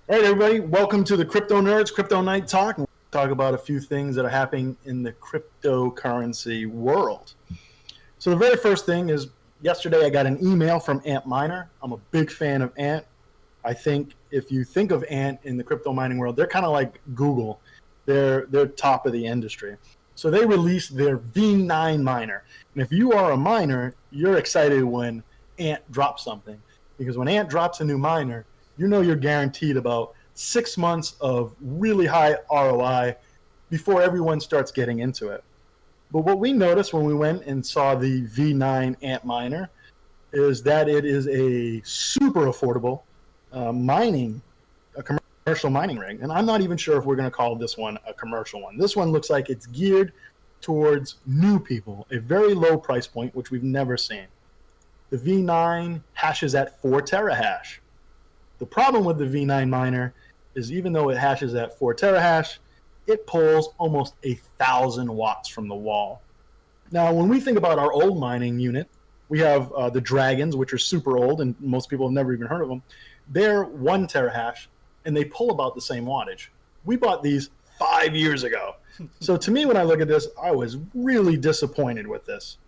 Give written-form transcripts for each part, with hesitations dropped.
All right, everybody, welcome to the Crypto Nerds Crypto Night Talk. We'll talk about a few things that are happening in the cryptocurrency world. So the very first thing is yesterday I got an email from Antminer. I'm a big fan of Ant. I think if you think of Ant in the crypto mining world, they're kind of like Google. They're top of the industry. So they released their V9 miner. And if you are a miner, you're excited when Ant drops something. Because when Ant drops a new miner, you know you're guaranteed about 6 months of really high ROI before everyone starts getting into it. But what we noticed when we went and saw the V9 Antminer is that it is a super affordable a commercial mining rig. And I'm not even sure if we're going to call this one a commercial one. This one looks like it's geared towards new people, a very low price point, which we've never seen. The V9 hashes at 4 terahash. The problem with the V9 miner is even though it hashes at 4 terahash, it pulls almost 1,000 watts from the wall. Now, when we think about our old mining unit, we have the Dragons, which are super old, and most people have never even heard of them. They're 1 terahash, and they pull about the same wattage. We bought these 5 years ago. So to me, when I look at this, I was really disappointed with this.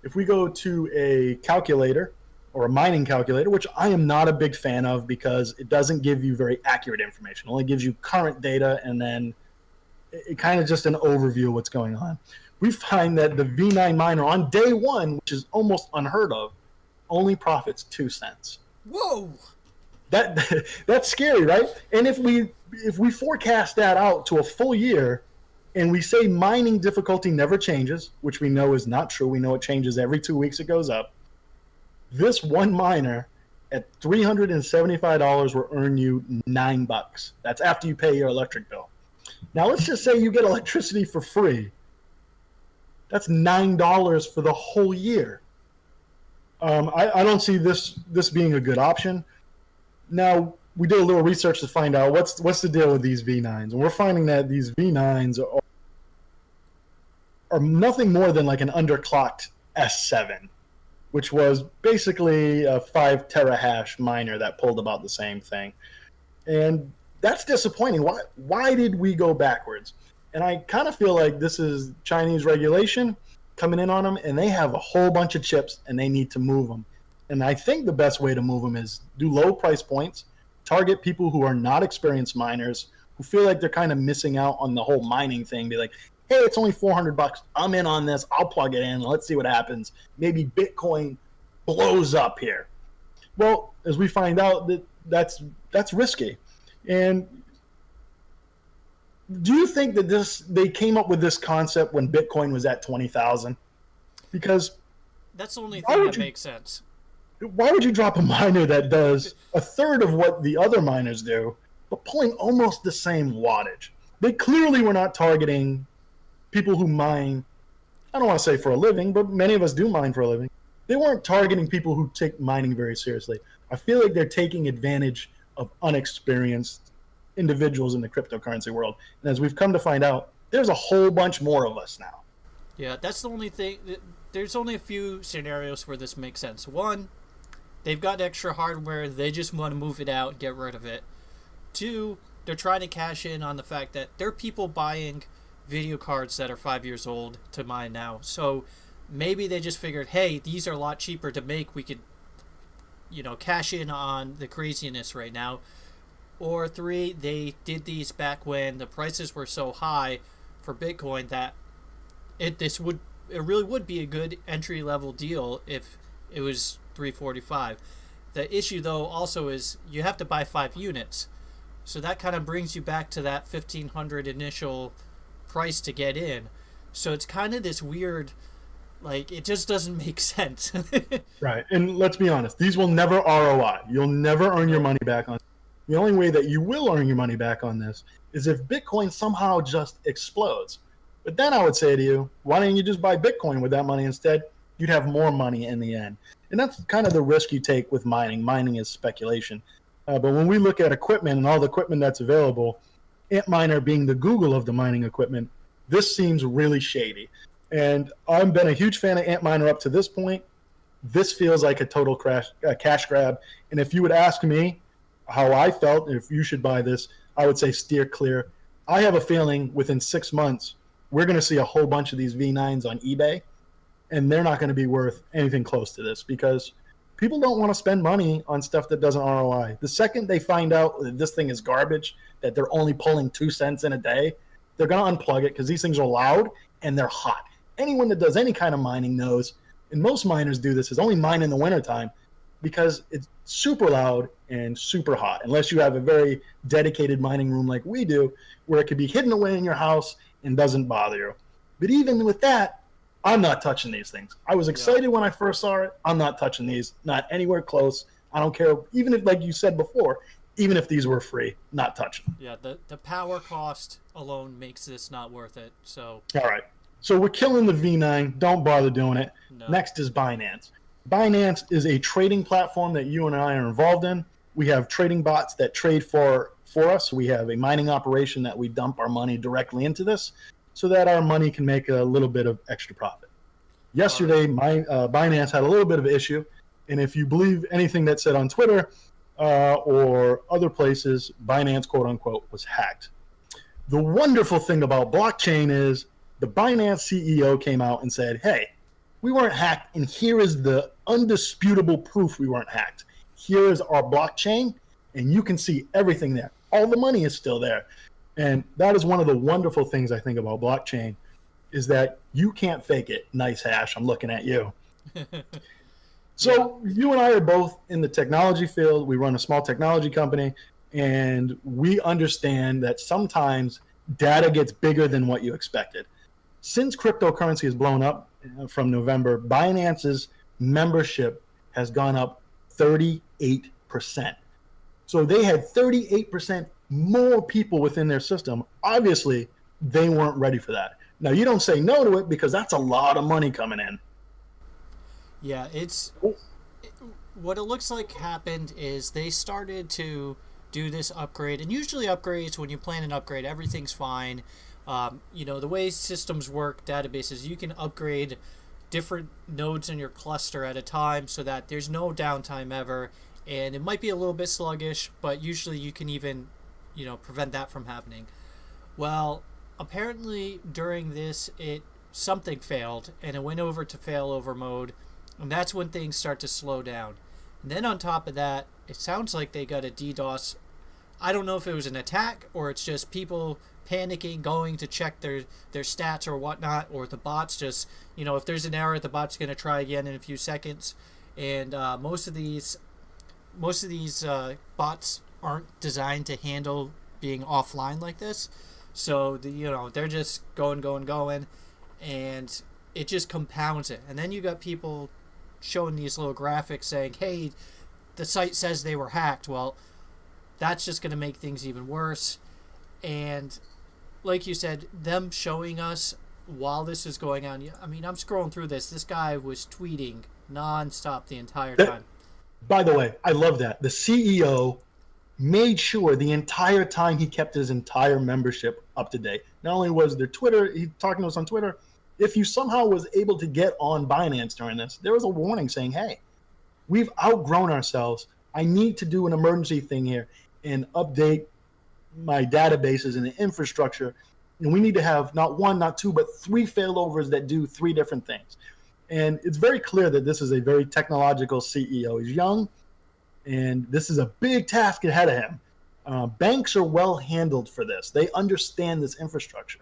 If we go to a calculator, or a mining calculator, which I am not a big fan of because it doesn't give you very accurate information. It only gives you current data and then it kind of just an overview of what's going on. We find that the V9 miner on day one, which is almost unheard of, only profits 2 cents. Whoa! That's scary, right? And if we forecast that out to a full year and we say mining difficulty never changes, which we know is not true. We know it changes every 2 weeks, it goes up. This one miner at $375 will earn you $9. That's after you pay your electric bill. Now let's just say you get electricity for free. That's $9 for the whole year. I don't see this being a good option. Now we did a little research to find out what's the deal with these V9s, and we're finding that these V9s are nothing more than like an underclocked S7. Which was basically a 5 terahash miner that pulled about the same thing. And that's disappointing. Why did we go backwards? And I kind of feel like this is Chinese regulation coming in on them, and they have a whole bunch of chips, and they need to move them. And I think the best way to move them is do low price points, target people who are not experienced miners, who feel like they're kind of missing out on the whole mining thing, be like, hey, it's only $400. I'm in on this. I'll plug it in. Let's see what happens. Maybe Bitcoin blows up here. Well, as we find out, that's risky. And do you think that they came up with this concept when Bitcoin was at 20,000? Because that's the only thing that makes sense. Why would you drop a miner that does a third of what the other miners do, but pulling almost the same wattage? They clearly were not targeting people who mine, I don't want to say for a living, but many of us do mine for a living. They weren't targeting people who take mining very seriously. I feel like they're taking advantage of unexperienced individuals in the cryptocurrency world. And as we've come to find out, there's a whole bunch more of us now. Yeah, that's the only thing. There's only a few scenarios where this makes sense. One, they've got extra hardware. They just want to move it out, get rid of it. Two, they're trying to cash in on the fact that there are people buying video cards that are 5 years old to mine now. So maybe they just figured, hey, these are a lot cheaper to make. We could, cash in on the craziness right now. Or three, they did these back when the prices were so high for Bitcoin that it really would be a good entry level deal if it was $345. The issue though also is you have to buy 5 units. So that kind of brings you back to that 1,500 initial price to get in. So it's kind of this weird, like, it just doesn't make sense. Right. And let's be honest, these will never ROI. You'll never earn your money back on. The only way that you will earn your money back on this is if Bitcoin somehow just explodes. But then I would say to you, why don't you just buy Bitcoin with that money instead? You'd have more money in the end. And that's kind of the risk you take with mining. Mining is speculation. But when we look at equipment and all the equipment that's available, Antminer being the Google of the mining equipment, this seems really shady. And I've been a huge fan of Antminer up to this point. This feels like a total cash grab. And if you would ask me, how I felt, if you should buy this, I would say steer clear. I have a feeling within 6 months, we're going to see a whole bunch of these V9s on eBay, and they're not going to be worth anything close to this because people don't want to spend money on stuff that doesn't ROI. The second they find out that this thing is garbage, that they're only pulling 2 cents in a day, they're going to unplug it because these things are loud and they're hot. Anyone that does any kind of mining knows, and most miners do this, is only mine in the wintertime because it's super loud and super hot, unless you have a very dedicated mining room like we do, where it could be hidden away in your house and doesn't bother you. But even with that, I'm not touching these things. I was excited when I first saw it. I'm not touching these, not anywhere close. I don't care, even if, like you said before, even if these were free, not touching. Yeah, the power cost alone makes this not worth it. So all right. So we're killing the V9. Don't bother doing it. No. Next is Binance. Binance is a trading platform that you and I are involved in. We have trading bots that trade for us. We have a mining operation that we dump our money directly into this so that our money can make a little bit of extra profit. Yesterday, Binance had a little bit of an issue, and if you believe anything that's said on Twitter or other places, Binance, quote unquote, was hacked. The wonderful thing about blockchain is the Binance CEO came out and said, hey, we weren't hacked, and here is the undisputable proof we weren't hacked. Here is our blockchain, and you can see everything there. All the money is still there. And that is one of the wonderful things I think about blockchain is that you can't fake it. Nice hash. I'm looking at you. So you and I are both in the technology field. We run a small technology company, and we understand that sometimes data gets bigger than what you expected. Since cryptocurrency has blown up from November, Binance's membership has gone up 38%. So they had 38% more people within their system. Obviously, they weren't ready for that. Now, you don't say no to it because that's a lot of money coming in. Yeah, what it looks like happened is they started to do this upgrade, and usually upgrades, when you plan an upgrade, everything's fine. The way systems work, databases, you can upgrade different nodes in your cluster at a time so that there's no downtime ever, and it might be a little bit sluggish, but usually you can even prevent that from happening. Well, apparently during this something failed and it went over to failover mode, and that's when things start to slow down. And then on top of that, it sounds like they got a DDoS. I don't know if it was an attack or it's just people panicking, going to check their stats or whatnot, or the bots just, if there's an error, the bot's going to try again in a few seconds. And most of these bots aren't designed to handle being offline like this. So they're just going, and it just compounds it. And then you got people showing these little graphics saying, hey, the site says they were hacked. Well, that's just going to make things even worse. And like you said, them showing us while this is going on, I mean, I'm scrolling through this. This guy was tweeting nonstop the entire time. By the way, I love that. The CEO made sure the entire time he kept his entire membership up to date. Not only was there Twitter, he talking to us on Twitter, if you somehow was able to get on Binance during this, there was a warning saying, hey, we've outgrown ourselves. I need to do an emergency thing here and update my databases and the infrastructure. And we need to have not one, not two, but 3 failovers that do 3 different things. And it's very clear that this is a very technological CEO. He's young, and this is a big task ahead of him. Banks are well handled for this. They understand this infrastructure.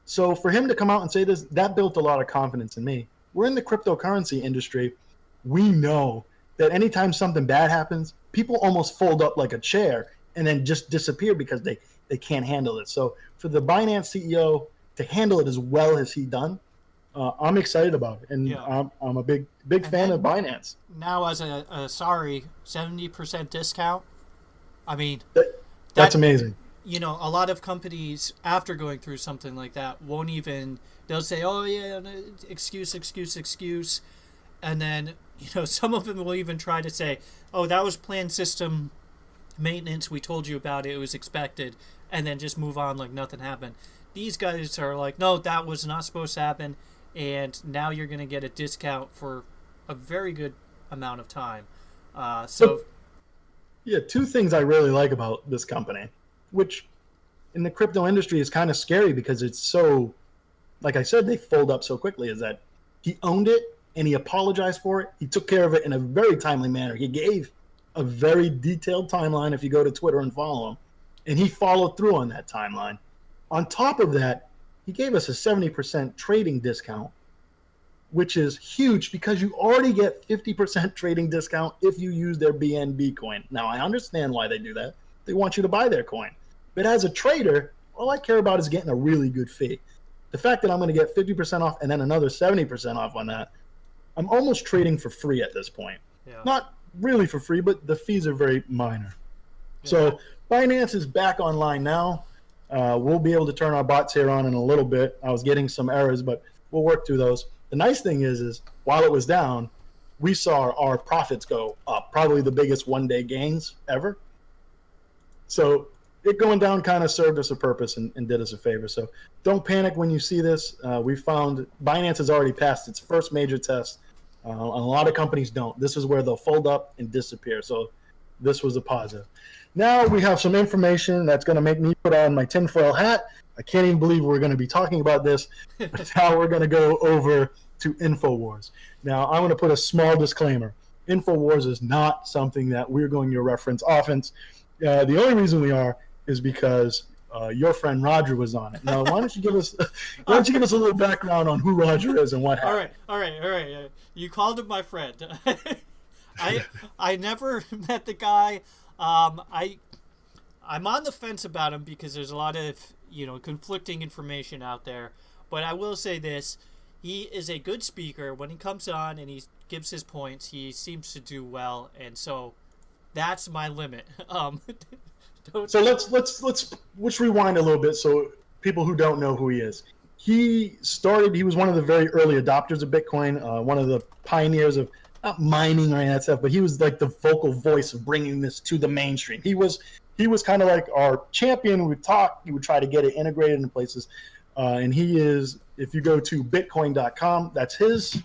So for him to come out and say this, that built a lot of confidence in me. We're in the cryptocurrency industry. We know that anytime something bad happens, people almost fold up like a chair and then just disappear because they can't handle it. So for the Binance CEO to handle it as well as he done, I'm excited about it. And yeah. I'm a big fan of Binance. Now as a 70% discount, I mean, that's amazing. A lot of companies, after going through something like that, won't even, they'll say, oh yeah, excuse. And then, some of them will even try to say, oh, that was planned system maintenance. We told you about it. It was expected. And then just move on like nothing happened. These guys are like, no, that was not supposed to happen. And now you're going to get a discount for a very good amount of time. Yeah, two things I really like about this company, which in the crypto industry is kind of scary because it's so, like I said, they fold up so quickly, is that he owned it and he apologized for it. He took care of it in a very timely manner. He gave a very detailed timeline if you go to Twitter and follow him, and he followed through on that timeline. On top of that, he gave us a 70% trading discount, which is huge because you already get 50% trading discount if you use their BNB coin. Now, I understand why they do that. They want you to buy their coin. But as a trader, all I care about is getting a really good fee. The fact that I'm going to get 50% off and then another 70% off on that, I'm almost trading for free at this point. Yeah. Not really for free, but the fees are very minor. Yeah. So Binance is back online now. We'll be able to turn our bots here on in a little bit. I was getting some errors, but we'll work through those. The nice thing is while it was down, we saw our profits go up, probably the biggest one-day gains ever. So it going down kind of served us a purpose and did us a favor. So don't panic when you see this. We found Binance has already passed its first major test. A lot of companies don't. This is where they'll fold up and disappear. So this was a positive. Now we have some information that's going to make me put on my tinfoil hat. I can't even believe we're going to be talking about this. But now we're going to go over to InfoWars. Now I'm going to put a small disclaimer. InfoWars is not something that we're going to reference often. The only reason we are is because your friend Roger was on it. Now, why don't you give us a little background on who Roger is and what happened? All right. You called him my friend. I never met the guy. I'm on the fence about him because there's a lot of conflicting information out there. But I will say this: he is a good speaker. When he comes on and he gives his points, he seems to do well, and so that's my limit. So let's rewind a little bit so people who don't know who he is. He was one of the very early adopters of Bitcoin, one of the pioneers of not mining or any of that stuff, but he was like the vocal voice of bringing this to the mainstream. He was kind of like our champion. We would talk, he would try to get it integrated in places. And he is, if you go to bitcoin.com, that's his.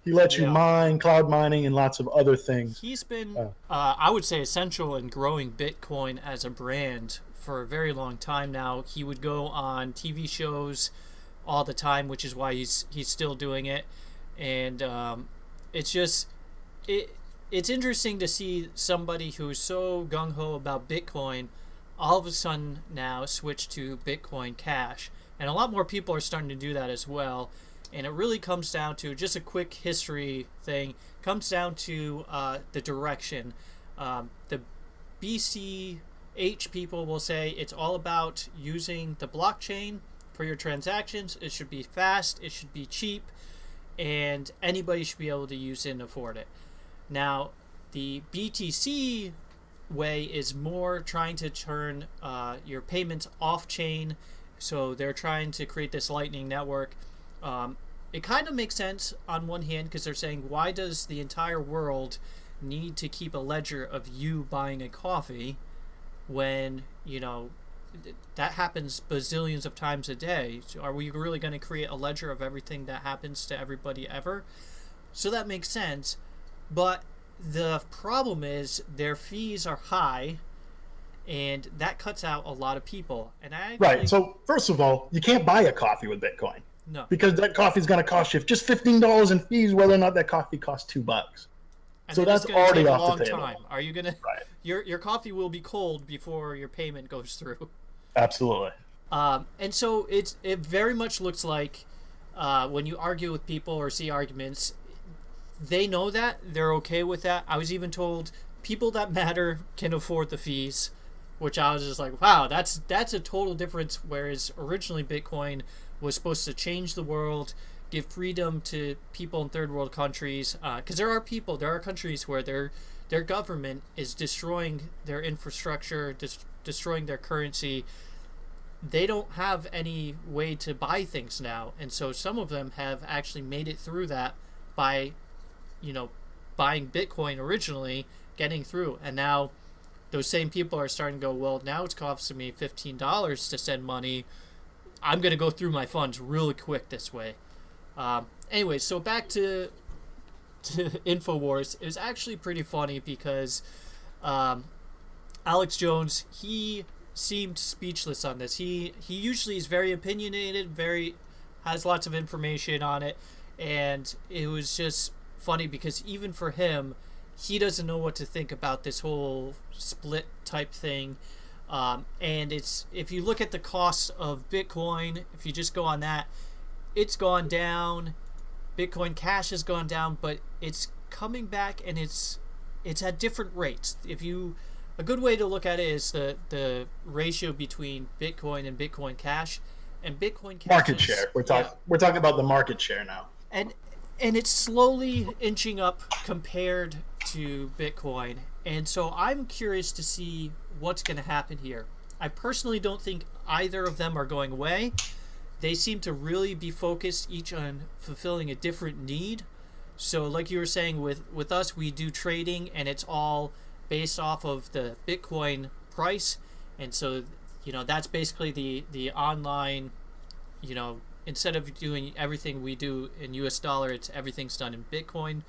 He lets you mine, cloud mining, and lots of other things. He's been, I would say, essential in growing Bitcoin as a brand for a very long time now. He would go on TV shows all the time, which is why he's still doing it. And it's interesting to see somebody who's so gung-ho about Bitcoin all of a sudden now switch to Bitcoin Cash. And a lot more people are starting to do that as well. And it really comes down to just a quick history thing. Comes down to the direction. The BCH people will say it's all about using the blockchain for your transactions. It should be fast. It should be cheap. And anybody should be able to use it and afford it. Now, the BTC way is more trying to turn your payments off-chain. So they're trying to create this Lightning Network. It kind of makes sense on one hand because they're saying, why does the entire world need to keep a ledger of you buying a coffee when, that happens bazillions of times a day? So are we really going to create a ledger of everything that happens to everybody ever? So that makes sense. But the problem is their fees are high, and that cuts out a lot of people. And So first of all, you can't buy a coffee with Bitcoin. No. Because that coffee is going to cost you just $15 in fees, whether or not that coffee costs $2. And so that's already off the table. Time. Are you gonna? Right. Your coffee will be cold before your payment goes through. Absolutely. And so it very much looks like when you argue with people or see arguments, they know that they're okay with that. I was even told people that matter can afford the fees, which I was just like, wow, that's a total difference. Whereas originally Bitcoin was supposed to change the world, give freedom to people in third world countries, because there are countries where their government is destroying their infrastructure, destroying their currency. They don't have any way to buy things now, and so some of them have actually made it through that by buying Bitcoin originally, getting through, and now those same people are starting to go, well, now it's costing me $15 to send money. I'm going to go through my funds really quick this way. Anyway, so back to InfoWars. It was actually pretty funny because Alex Jones, he seemed speechless on this. He usually is very opinionated, has lots of information on it, and it was just funny because even for him, he doesn't know what to think about this whole split type thing. And if you look at the cost of Bitcoin, if you just go on that, it's gone down. Bitcoin Cash has gone down, but it's coming back, and it's at different rates. A good way to look at it is the ratio between Bitcoin and Bitcoin Cash, and Bitcoin Cash market share. We're talking about the market share now, and it's slowly inching up compared to Bitcoin. And so I'm curious to see what's going to happen here. I personally don't think either of them are going away. They seem to really be focused each on fulfilling a different need. So like you were saying, with us, we do trading, and it's all based off of the Bitcoin price. And so, that's basically the online, instead of doing everything we do in US dollar, everything's done in Bitcoin.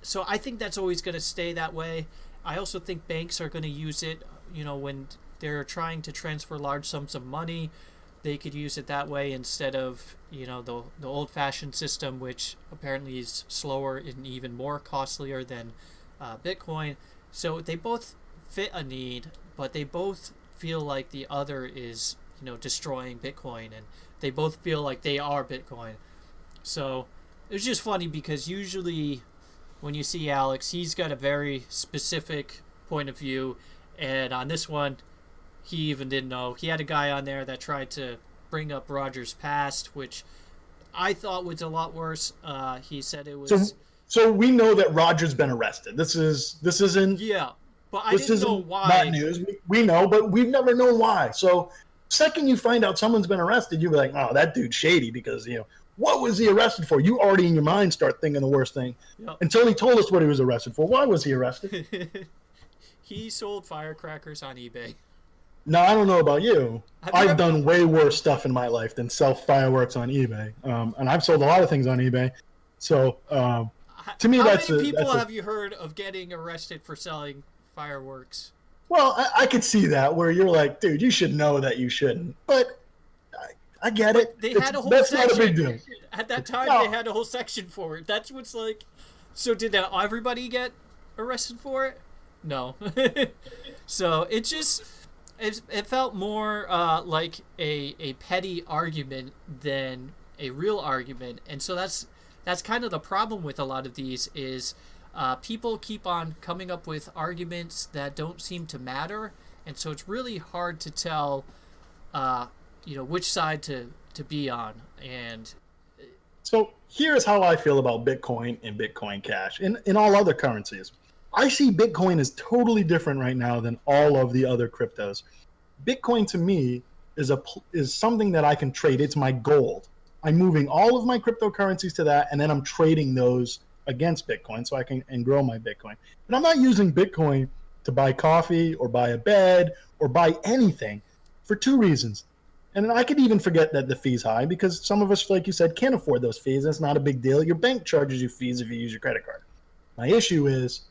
So I think that's always going to stay that way. I also think banks are going to use it, when they're trying to transfer large sums of money. They could use it that way instead of, the old-fashioned system, which apparently is slower and even more costlier than Bitcoin. So they both fit a need, but they both feel like the other is, destroying Bitcoin, and they both feel like they are Bitcoin. So it's just funny because usually when you see Alex, he's got a very specific point of view, and on this one, he even didn't know. He had a guy on there that tried to bring up Roger's past, which I thought was a lot worse. He said it was... So we know that Roger's been arrested. This isn't... Yeah, but I didn't know why. Not news. We know, but we've never known why. So second you find out someone's been arrested, you'll be like, oh, that dude's shady because, what was he arrested for? You already in your mind start thinking the worst thing. Yep. Until he told us what he was arrested for. Why was he arrested? He sold firecrackers on eBay. No, I don't know about you. I've done way worse stuff in my life than sell fireworks on eBay. And I've sold a lot of things on eBay. So to me, How many people have you heard of getting arrested for selling fireworks? Well, I could see that where you're like, dude, you should know that you shouldn't. But I get it. They had a whole that's section. Not a big deal. At that time, They had a whole section for it. That's what's like. So did everybody get arrested for it? No. So it just... It felt more like a petty argument than a real argument. And so that's kind of the problem with a lot of these is people keep on coming up with arguments that don't seem to matter. And so it's really hard to tell, which side to be on. And so here's how I feel about Bitcoin and Bitcoin Cash in all other currencies. I see Bitcoin as totally different right now than all of the other cryptos. Bitcoin to me is something that I can trade. It's my gold. I'm moving all of my cryptocurrencies to that, and then I'm trading those against Bitcoin so I can grow my Bitcoin. But I'm not using Bitcoin to buy coffee or buy a bed or buy anything for two reasons. And I could even forget that the fee's high because some of us, like you said, can't afford those fees. That's not a big deal. Your bank charges you fees if you use your credit card. My issue is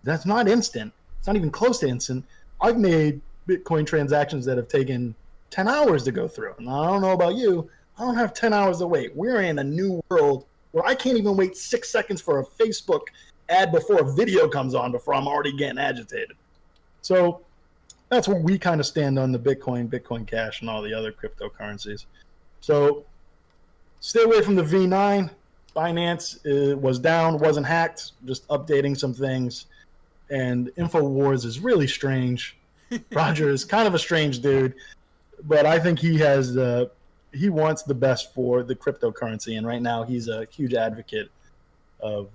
that's not instant. It's not even close to instant. I've made Bitcoin transactions that have taken 10 hours to go through. And I don't know about you. I don't have 10 hours to wait. We're in a new world where I can't even wait 6 seconds for a Facebook ad before a video comes on before I'm already getting agitated. So that's where we kind of stand on the Bitcoin Cash, and all the other cryptocurrencies. So stay away from the V9. Binance was down, wasn't hacked, just updating some things. And InfoWars is really strange. Roger is kind of a strange dude, but I think he wants the best for the cryptocurrency, and right now he's a huge advocate of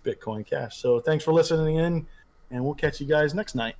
Bitcoin Cash. So thanks for listening in, and we'll catch you guys next night.